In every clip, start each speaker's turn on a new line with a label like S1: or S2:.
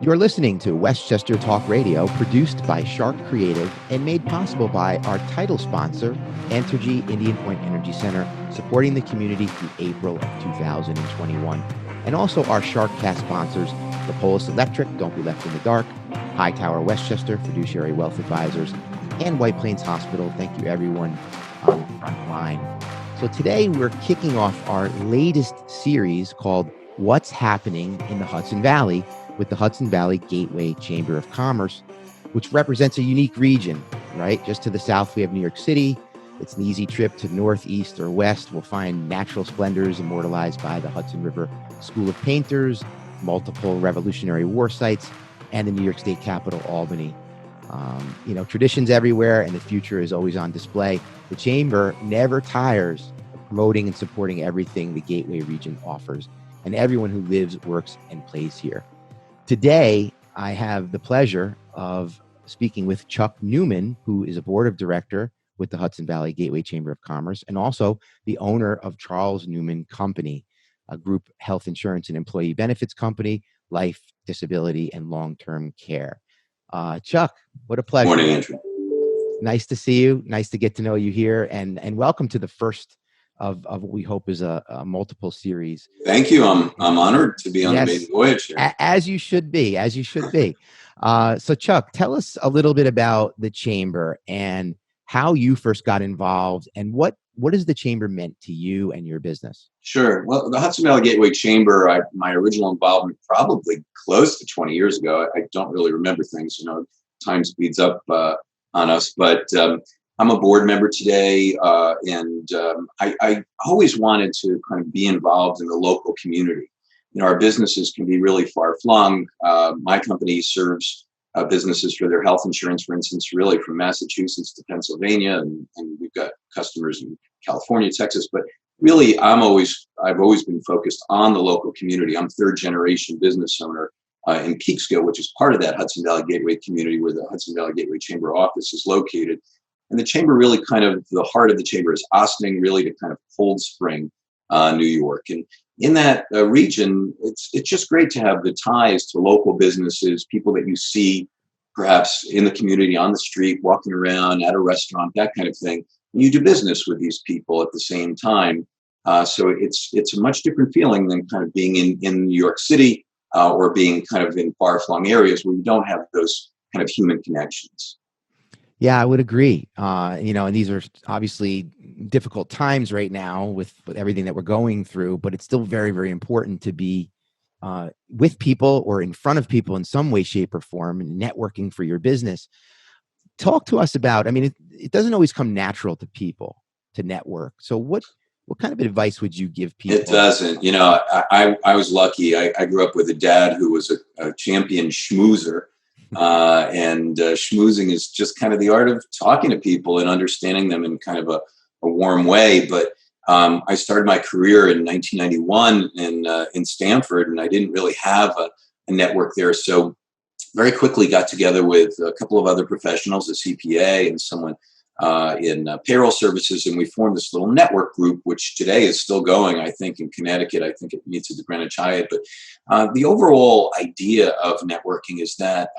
S1: You're listening to Westchester Talk Radio, produced by Sharc Creative and made possible by our title sponsor, Entergy Indian Point Energy Center, supporting the community through April of 2021. And also our SharcCast sponsors, Propolis Electric, Don't Be Left in the Dark, Hightower Westchester, Fiduciary Wealth Advisors, and White Plains Hospital. Thank you, everyone on the front line. So today we're kicking off our latest series called What's Happening in the Hudson Valley with the Hudson Valley Gateway Chamber of Commerce, which represents a unique region, right? Just to the south, we have New York City. It's an easy trip to north, east, or west. We'll find natural splendors immortalized by the Hudson River School of Painters, multiple Revolutionary War sites, and the New York State Capitol, Albany. Traditions everywhere, and the future is always on display. The Chamber never tires of promoting and supporting everything the Gateway region offers, and everyone who lives, works, and plays here. Today, I have the pleasure of speaking with Chuck Newman, who is a board of director with the Hudson Valley Gateway Chamber of Commerce, and also the owner of Charles Newman Company, a group health insurance and employee benefits company, life, disability, and long-term care. Chuck, what a pleasure.
S2: Morning, Andrew.
S1: Nice to see you. Nice to get to know you here, and welcome to the first of what we hope is a multiple series.
S2: Thank you. I'm honored to be on the maiden voyage here.
S1: As you should be. So Chuck, tell us a little bit about the Chamber and how you first got involved, and what has the Chamber meant to you and your business? Sure.
S2: Well, the Hudson Valley Gateway Chamber, my original involvement probably close to 20 years ago. I don't really remember things, time speeds up on us, but I'm a board member today, and I always wanted to kind of be involved in the local community. Our businesses can be really far flung. My company serves businesses for their health insurance, for instance, really from Massachusetts to Pennsylvania, and we've got customers in California, Texas. But really, I've always been focused on the local community. I'm third generation business owner in Peekskill, which is part of that Hudson Valley Gateway community where the Hudson Valley Gateway Chamber office is located. And the Chamber really the heart of the Chamber is Ossining, really to kind of Cold Spring, New York. And in that region, it's just great to have the ties to local businesses, people that you see perhaps in the community, on the street, walking around, at a restaurant, that kind of thing. And you do business with these people at the same time. So it's a much different feeling than kind of being in New York City or being kind of in far-flung areas where you don't have those kind of human connections.
S1: Yeah, I would agree. And these are obviously difficult times right now with everything that we're going through, but it's still very, very important to be with people or in front of people in some way, shape, or form, and networking for your business. Talk to us about, it doesn't always come natural to people to network. So what kind of advice would you give people?
S2: It doesn't. I was lucky. I grew up with a dad who was a champion schmoozer. And schmoozing is just kind of the art of talking to people and understanding them in kind of a warm way. But I started my career in 1991 in Stanford, and I didn't really have a network there. So very quickly got together with a couple of other professionals, a CPA and someone in payroll services, and we formed this little network group, which today is still going, I think, in Connecticut. I think it meets at the Greenwich Hyatt. But the overall idea of networking is that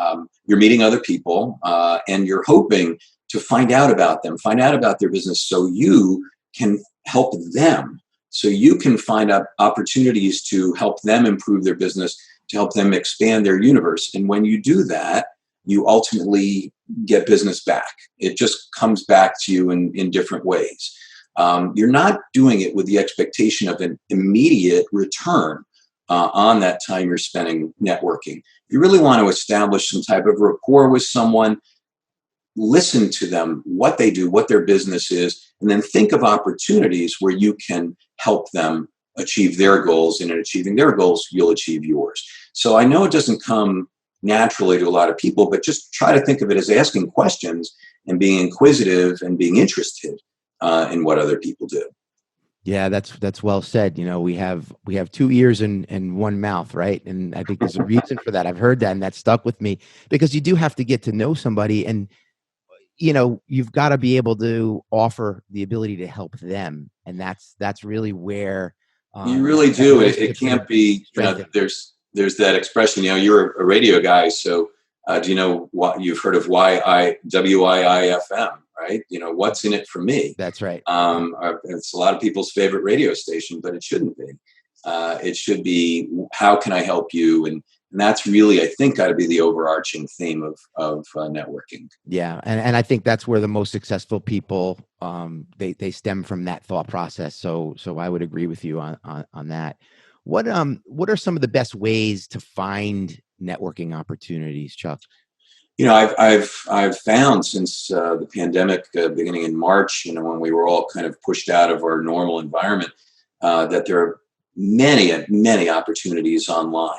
S2: you're meeting other people and you're hoping to find out about them, find out about their business so you can help them. So you can find out opportunities to help them improve their business, to help them expand their universe. And when you do that, you ultimately get business back. It just comes back to you in different ways. You're not doing it with the expectation of an immediate return on that time you're spending networking. If you really want to establish some type of rapport with someone, listen to them, what they do, what their business is, and then think of opportunities where you can help them achieve their goals. And in achieving their goals, you'll achieve yours. So I know it doesn't come naturally to a lot of people, but just try to think of it as asking questions and being inquisitive and being interested in what other people do.
S1: Yeah, that's well said. We have 2 ears and one mouth, right? And I think there's a reason for that. I've heard that, and that stuck with me, because you do have to get to know somebody, and you've got to be able to offer the ability to help them, and that's really where
S2: you really do. It can't be. there's that expression, you're a radio guy. So do you know what you've heard of WIIFM, right? What's in it for me?
S1: That's right.
S2: It's a lot of people's favorite radio station, but it shouldn't be. It should be, how can I help you? And that's really, I think, got to be the overarching theme of networking.
S1: Yeah, and I think that's where the most successful people they stem from that thought process. So I would agree with you on that. What are some of the best ways to find networking opportunities, Chuck?
S2: I've found since the pandemic beginning in March, when we were all kind of pushed out of our normal environment, that there are many opportunities online.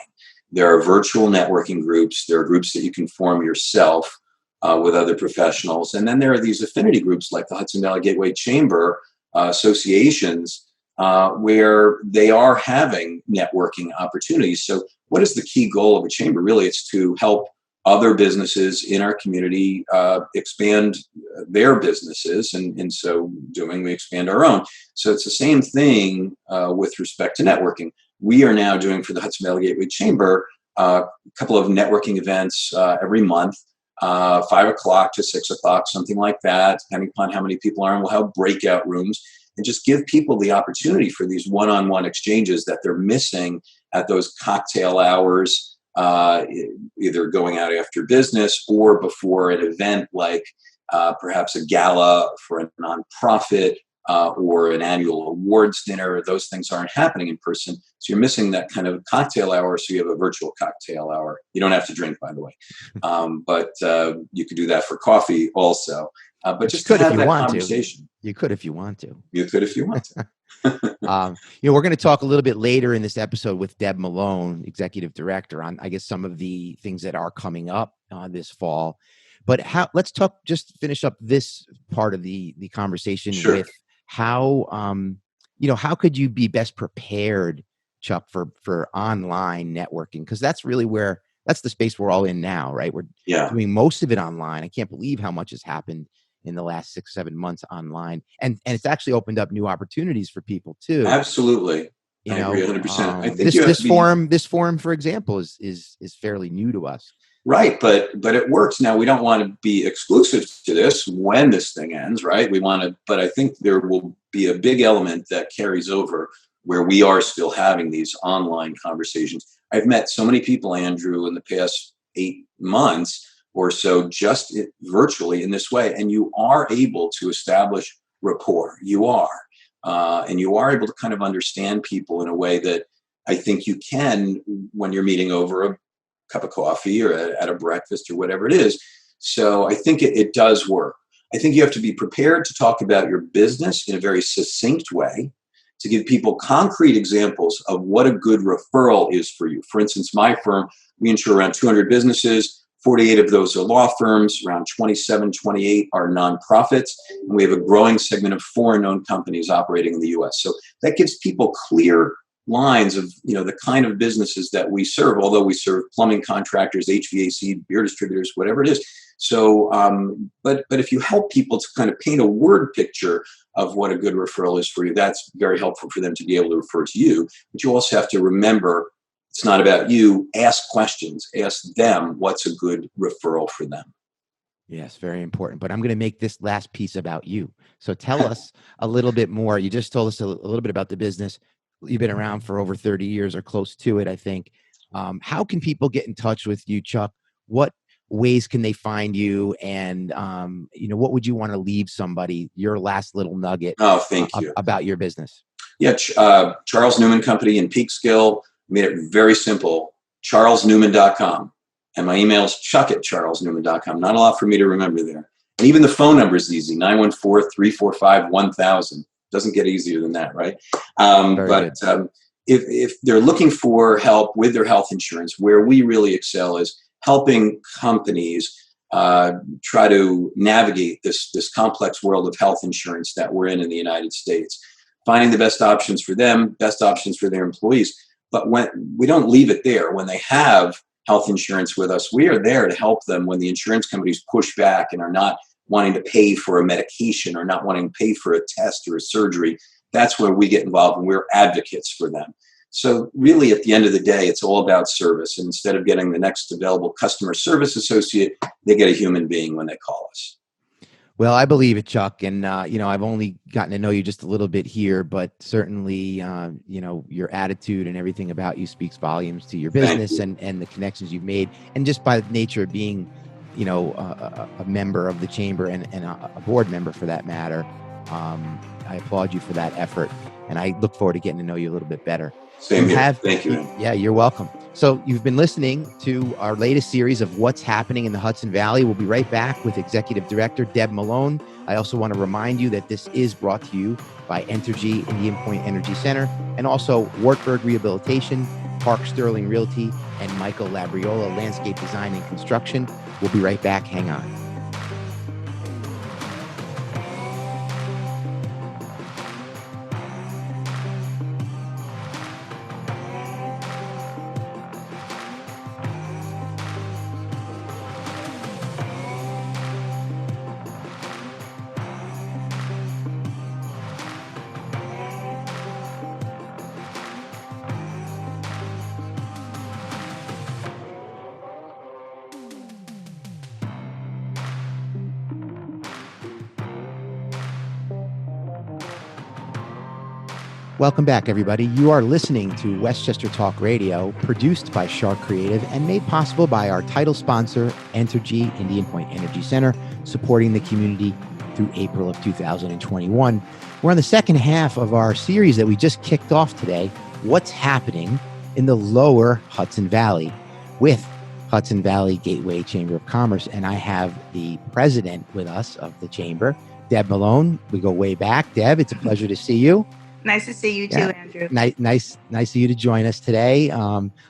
S2: There are virtual networking groups. There are groups that you can form yourself with other professionals. And then there are these affinity groups like the Hudson Valley Gateway Chamber associations where they are having networking opportunities. So what is the key goal of a chamber? Really, it's to help other businesses in our community expand their businesses. And in so doing, we expand our own. So it's the same thing with respect to networking. We are now doing for the Hudson Valley Gateway Chamber a couple of networking events every month, 5 o'clock to 6 o'clock, something like that, depending upon how many people are. And we'll have breakout rooms and just give people the opportunity for these one-on-one exchanges that they're missing at those cocktail hours, either going out after business or before an event like perhaps a gala for a nonprofit or an annual awards dinner. Those things aren't happening in person. So you're missing that kind of cocktail hour. So you have a virtual cocktail hour. You don't have to drink, by the way. But you could do that for coffee also. But just
S1: could
S2: have
S1: if you
S2: that
S1: want
S2: conversation.
S1: to. You could if you want to.
S2: You could if you want to.
S1: We're going to talk a little bit later in this episode with Deb Milone, Executive Director, on, I guess, some of the things that are coming up this fall. But let's just finish up this part of the conversation with how, how could you be best prepared, Chuck, for online networking? Because that's really that's the space we're all in now, right? We're doing most of it online. I can't believe how much has happened in the last 6-7 months online. And it's actually opened up new opportunities for people too.
S2: Absolutely. I agree 100%. I think
S1: this forum, for example, is fairly new to us.
S2: Right. But it works. Now, we don't want to be exclusive to this when this thing ends, right? But I think there will be a big element that carries over where we are still having these online conversations. I've met so many people, Andrew, in the past 8 months or so, just virtually in this way. And you are able to establish rapport. You are. And you are able to kind of understand people in a way that I think you can when you're meeting over a cup of coffee or at a breakfast or whatever it is. So I think it does work. I think you have to be prepared to talk about your business in a very succinct way, to give people concrete examples of what a good referral is for you. For instance, my firm, we insure around 200 businesses. 48 of those are law firms, around 27, 28 are nonprofits, and we have a growing segment of foreign-owned companies operating in the U.S. So that gives people clear lines of the kind of businesses that we serve, although we serve plumbing contractors, HVAC, beer distributors, whatever it is. So, but if you help people to kind of paint a word picture of what a good referral is for you, that's very helpful for them to be able to refer to you. But you also have to remember, it's not about you. Ask questions. Ask them what's a good referral for them.
S1: Yes, very important. But I'm going to make this last piece about you. So tell us a little bit more. You just told us a little bit about the business. You've been around for over 30 years or close to it, I think. How can people get in touch with you, Chuck? What ways can they find you? And, what would you want to leave somebody, your last little nugget
S2: thank you.
S1: About your business?
S2: Yeah, Charles Newman Company in Peekskill. Made it very simple, charlesnewman.com. And my email is chuck@charlesnewman.com. Not a lot for me to remember there. And even the phone number is easy, 914-345-1000. Doesn't get easier than that, right? If they're looking for help with their health insurance, where we really excel is helping companies try to navigate this complex world of health insurance that we're in the United States, finding the best options for them, best options for their employees. But when we don't leave it there, when they have health insurance with us, we are there to help them when the insurance companies push back and are not wanting to pay for a medication or not wanting to pay for a test or a surgery. That's where we get involved, and we're advocates for them. So really, at the end of the day, it's all about service. And instead of getting the next available customer service associate, they get a human being when they call us.
S1: Well, I believe it, Chuck. And, I've only gotten to know you just a little bit here, but certainly, your attitude and everything about you speaks volumes to your business and the connections you've made. And just by nature of being, a member of the chamber and a board member for that matter, I applaud you for that effort. And I look forward to getting to know you a little bit better.
S2: Same here. Thank you.
S1: Yeah, you're welcome. So you've been listening to our latest series of What's Happening in the Hudson Valley. We'll be right back with Executive Director Deb Milone. I also want to remind you that this is brought to you by Entergy Indian Point Energy Center and also Wartburg Rehabilitation, Park Sterling Realty, and Michael Labriola Landscape Design and Construction. We'll be right back. Hang on. Welcome back, everybody. You are listening to Westchester Talk Radio, produced by Sharc Creative and made possible by our title sponsor, Entergy Indian Point Energy Center, supporting the community through April of 2021. We're on the second half of our series that we just kicked off today, What's Happening in the Lower Hudson Valley, with Hudson Valley Gateway Chamber of Commerce. And I have the president with us of the chamber, Deb Milone. We go way back. Deb, it's a pleasure to see you.
S3: Nice to see you too, Andrew.
S1: Nice of you to join us today.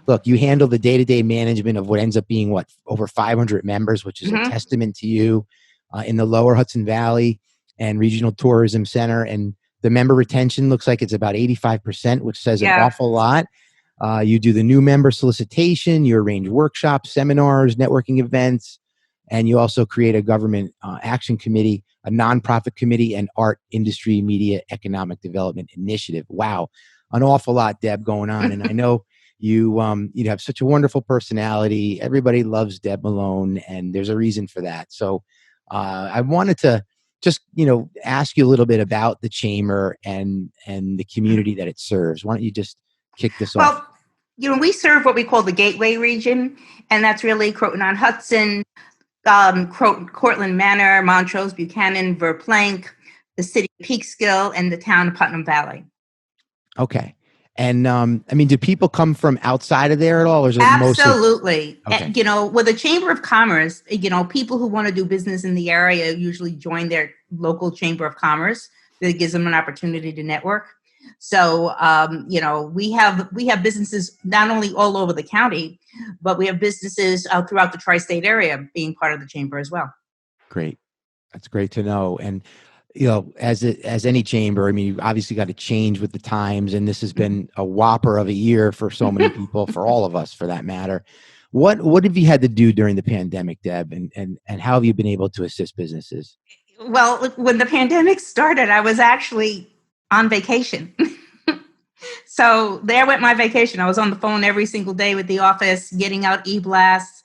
S1: Look, you handle the day-to-day management of what ends up being over 500 members, which is a testament to you in the Lower Hudson Valley and Regional Tourism Center. And the member retention looks like it's about 85%, which says an awful lot. You do the new member solicitation, you arrange workshops, seminars, networking events, and you also create a government action committee, a nonprofit committee, and art, industry, media, economic development initiative. Wow, an awful lot, Deb, going on. And I know you have such a wonderful personality. Everybody loves Deb Milone, and there's a reason for that. So I wanted to just ask you a little bit about the chamber and the community that it serves. Why don't you just kick this off?
S3: Well, we serve what we call the Gateway region, and that's really Croton-on-Hudson, Cortland Manor, Montrose, Buchanan, Verplank, the city of Peekskill, and the town of Putnam Valley.
S1: Okay. And do people come from outside of there at all? Or is it
S3: Absolutely.
S1: Okay.
S3: With the Chamber of Commerce, people who want to do business in the area usually join their local Chamber of Commerce. That gives them an opportunity to network. So, we have businesses not only all over the county, but we have businesses throughout the tri-state area being part of the chamber as well.
S1: Great. That's great to know. And, as any chamber, you've obviously got to change with the times. And this has been a whopper of a year for so many people, for all of us, for that matter. What have you had to do during the pandemic, Deb? And how have you been able to assist businesses?
S3: Well, when the pandemic started, I was actually on vacation. So there went my vacation. I was on the phone every single day with the office, getting out e-blasts.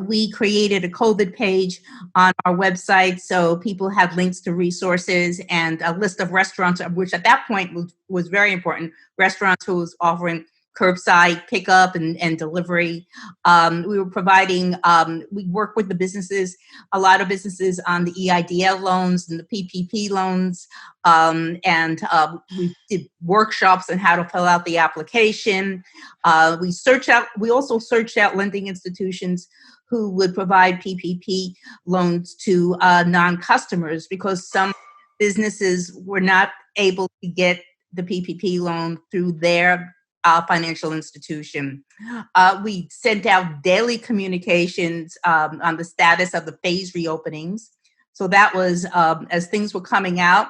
S3: We created a COVID page on our website, so people had links to resources and a list of restaurants, which at that point was very important. Restaurants who was offering curbside pickup and delivery. We were providing, we work with the businesses, a lot of businesses on the EIDL loans and the PPP loans. We did workshops on how to fill out the application. We also searched out lending institutions who would provide PPP loans to non-customers, because some businesses were not able to get the PPP loan through their financial institution. We sent out daily communications on the status of the phase reopenings. So that was, as things were coming out,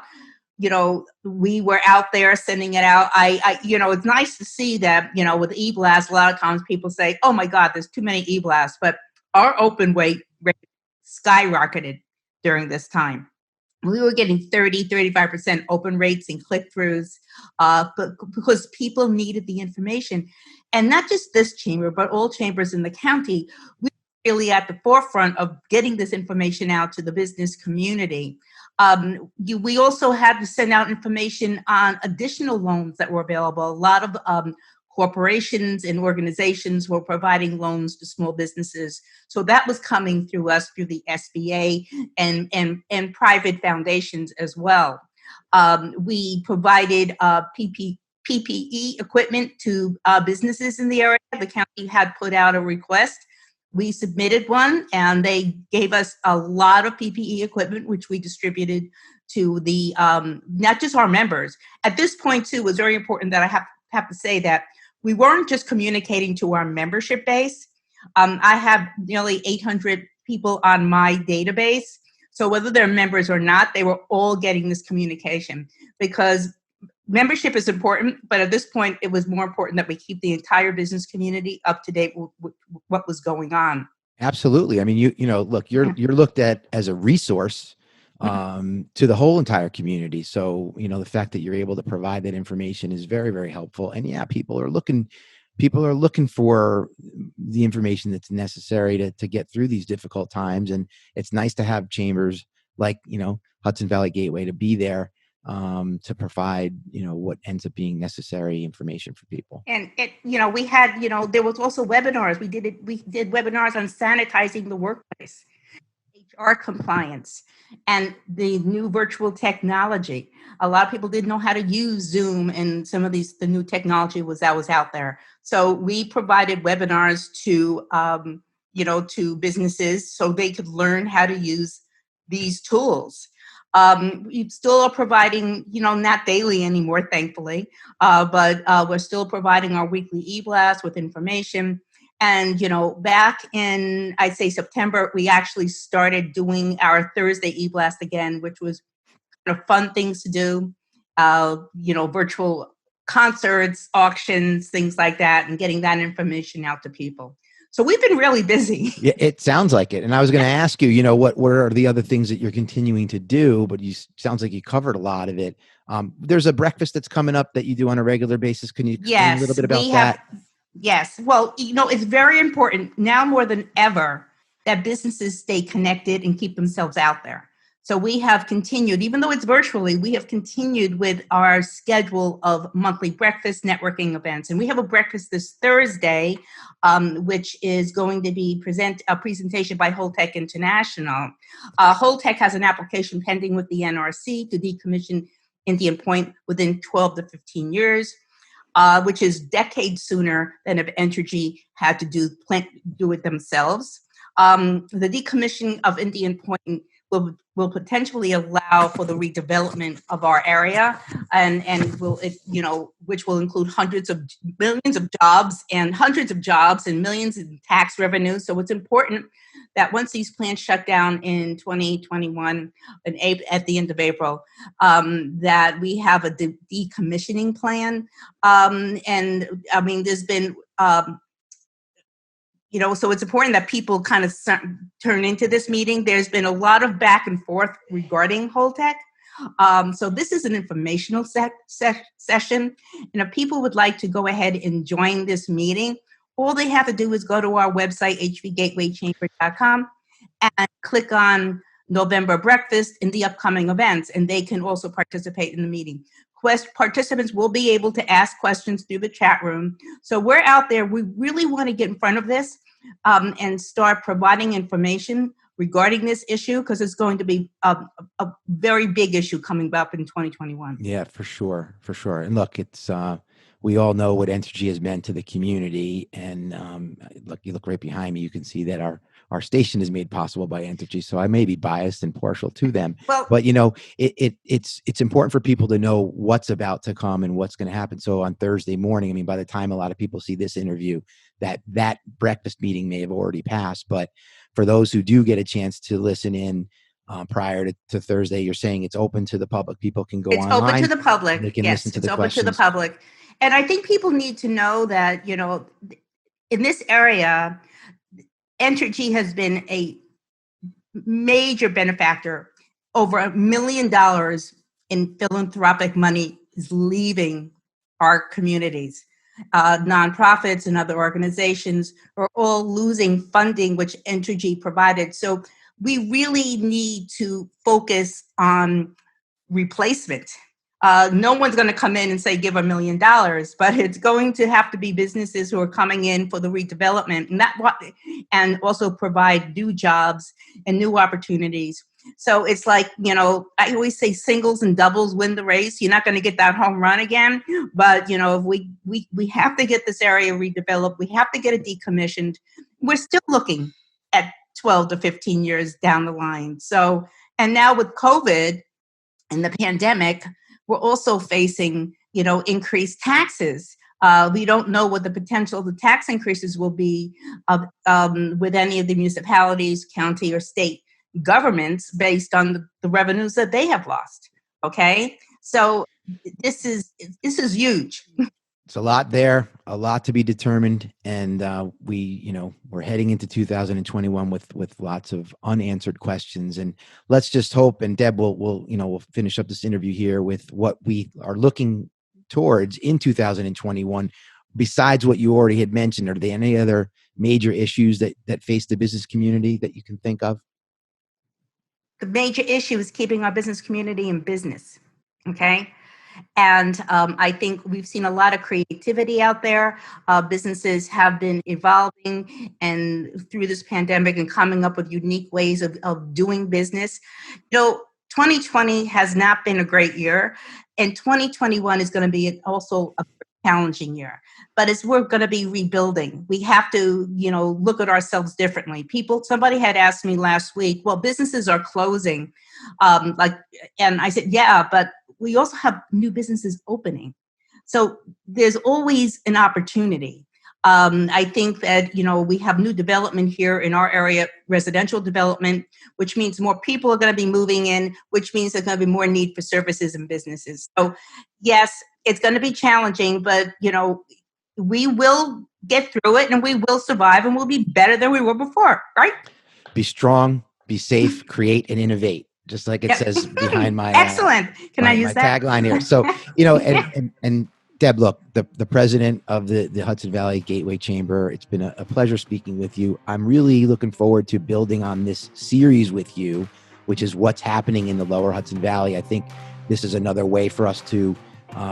S3: we were out there sending it out. It's nice to see that, with e-blasts, a lot of times people say, oh my God, there's too many e-blasts, but our open rate skyrocketed during this time. we were getting 35% open rates and click-throughs, but because people needed the information. And not just this chamber, but all chambers in the county, we were really at the forefront of getting this information out to the business community. We also had to send out information on additional loans that were available. A lot of corporations and organizations were providing loans to small businesses. So that was coming through us through the SBA and private foundations as well. We provided PPE equipment to businesses in the area. The county had put out a request. We submitted one, and they gave us a lot of PPE equipment, which we distributed to the not just our members. At this point, too, it was very important that I have to say that we weren't just communicating to our membership base. I have nearly 800 people on my database. So whether they're members or not, they were all getting this communication, because membership is important, but at this point, it was more important that we keep the entire business community up to date with what was going on.
S1: Absolutely. I mean, you know, look, you're looked at as a resource to the whole entire community. So, you know, the fact that you're able to provide that information is very, very helpful. And yeah, people are looking for the information that's necessary to get through these difficult times. And it's nice to have chambers like, you know, Hudson Valley Gateway to be there to provide, you know, what ends up being necessary information for people.
S3: And we had, there was also webinars. We did webinars on sanitizing the workplace, HR compliance, and the new virtual technology. A lot of people didn't know how to use Zoom, and some of the new technology was out there. So we provided webinars to, to businesses so they could learn how to use these tools. We still are providing, not daily anymore, thankfully, but we're still providing our weekly e-blast with information. And, back in, I'd say September, we actually started doing our Thursday e-blast again, which was kind of fun things to do, virtual concerts, auctions, things like that, and getting that information out to people. So we've been really busy.
S1: Yeah, it sounds like it. And I was going to ask you, what are the other things that you're continuing to do? But sounds like you covered a lot of it. There's a breakfast that's coming up that you do on a regular basis. Can you explain a little bit about that?
S3: Yes. Well, it's very important now more than ever that businesses stay connected and keep themselves out there. So we have continued, even though it's virtually, we have continued with our schedule of monthly breakfast networking events. And we have a breakfast this Thursday, which is going to be a presentation by Holtec International. Holtec has an application pending with the NRC to decommission Indian Point within 12 to 15 years. Which is decades sooner than if Entergy had to do it themselves. The decommissioning of Indian Point will potentially allow for the redevelopment of our area, and which will include millions of jobs and millions in tax revenue. So it's important that once these plants shut down in 2021, at the end of April, that we have a decommissioning plan. And I mean, there's been, so it's important that people kind of turn into this meeting. There's been a lot of back and forth regarding Holtec. So this is an informational session. And if people would like to go ahead and join this meeting, all they have to do is go to our website, hvgatewaychamber.com, and click on November breakfast in the upcoming events, and they can also participate in the meeting. Participants will be able to ask questions through the chat room. So we're out there. We really want to get in front of this and start providing information regarding this issue, because it's going to be a very big issue coming up in 2021.
S1: Yeah, for sure. For sure. And look, it's we all know what Entergy has meant to the community. And you look right behind me, you can see that our station is made possible by Entergy. So I may be biased and partial to them.
S3: Well,
S1: but it's important for people to know what's about to come and what's going to happen. So on Thursday morning, I mean, by the time a lot of people see this interview, that breakfast meeting may have already passed. But for those who do get a chance to listen in prior to Thursday, you're saying it's open to the public. People can go online.
S3: It's open to the public.
S1: They can
S3: yes,
S1: listen to
S3: it's
S1: the questions.
S3: Open to the public. And I think people need to know that, in this area, Entergy has been a major benefactor over $1 million in philanthropic money is leaving our communities. Nonprofits and other organizations are all losing funding, which Entergy provided. So we really need to focus on replacement. No one's going to come in and say, give $1 million, but it's going to have to be businesses who are coming in for the redevelopment and also provide new jobs and new opportunities. So it's like, I always say singles and doubles win the race. You're not going to get that home run again, but if we have to get this area redeveloped, we have to get it decommissioned. We're still looking at 12 to 15 years down the line. So, and now with COVID and the pandemic, we're also facing, increased taxes. We don't know what the potential of the tax increases will be with any of the municipalities, county, or state governments based on the revenues that they have lost. Okay, so this is huge.
S1: It's a lot there, a lot to be determined, and we're heading into 2021 with lots of unanswered questions. And let's just hope. And Deb, we'll finish up this interview here with what we are looking towards in 2021. Besides what you already had mentioned, are there any other major issues that face the business community that you can think of?
S3: The major issue is keeping our business community in business. Okay. And I think we've seen a lot of creativity out there. Businesses have been evolving and through this pandemic and coming up with unique ways of doing business. 2020 has not been a great year, and 2021 is going to be also a challenging year. But as we're going to be rebuilding, we have to, look at ourselves differently. Somebody had asked me last week, well, businesses are closing. And I said, yeah, but we also have new businesses opening. So there's always an opportunity. I think that, we have new development here in our area, residential development, which means more people are going to be moving in, which means there's going to be more need for services and businesses. So yes, it's going to be challenging, but, we will get through it and we will survive and we'll be better than we were before, right?
S1: Be strong, be safe, create and innovate. Just like it says behind my
S3: excellent. Can I use that
S1: tagline here? So and Deb, look, the president of the Hudson Valley Gateway Chamber. It's been a pleasure speaking with you. I'm really looking forward to building on this series with you, which is what's happening in the Lower Hudson Valley. I think this is another way for us to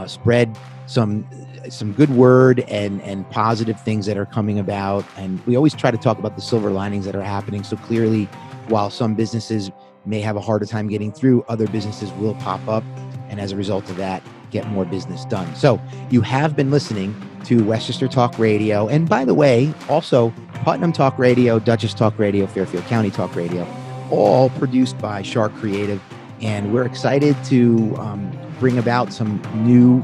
S1: spread some good word and positive things that are coming about. And we always try to talk about the silver linings that are happening. So clearly, while some businesses may have a harder time getting through, other businesses will pop up, and as a result of that, get more business done. So you have been listening to Westchester Talk Radio, and by the way, also Putnam Talk Radio, Dutchess Talk Radio, Fairfield County Talk Radio, all produced by Sharc Creative, and we're excited to bring about some new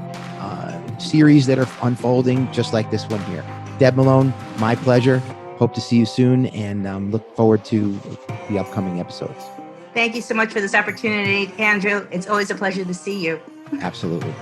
S1: series that are unfolding, just like this one here. Deb Milone, my pleasure. Hope to see you soon, and look forward to the upcoming episodes.
S3: Thank you so much for this opportunity, Andrew. It's always a pleasure to see you.
S1: Absolutely.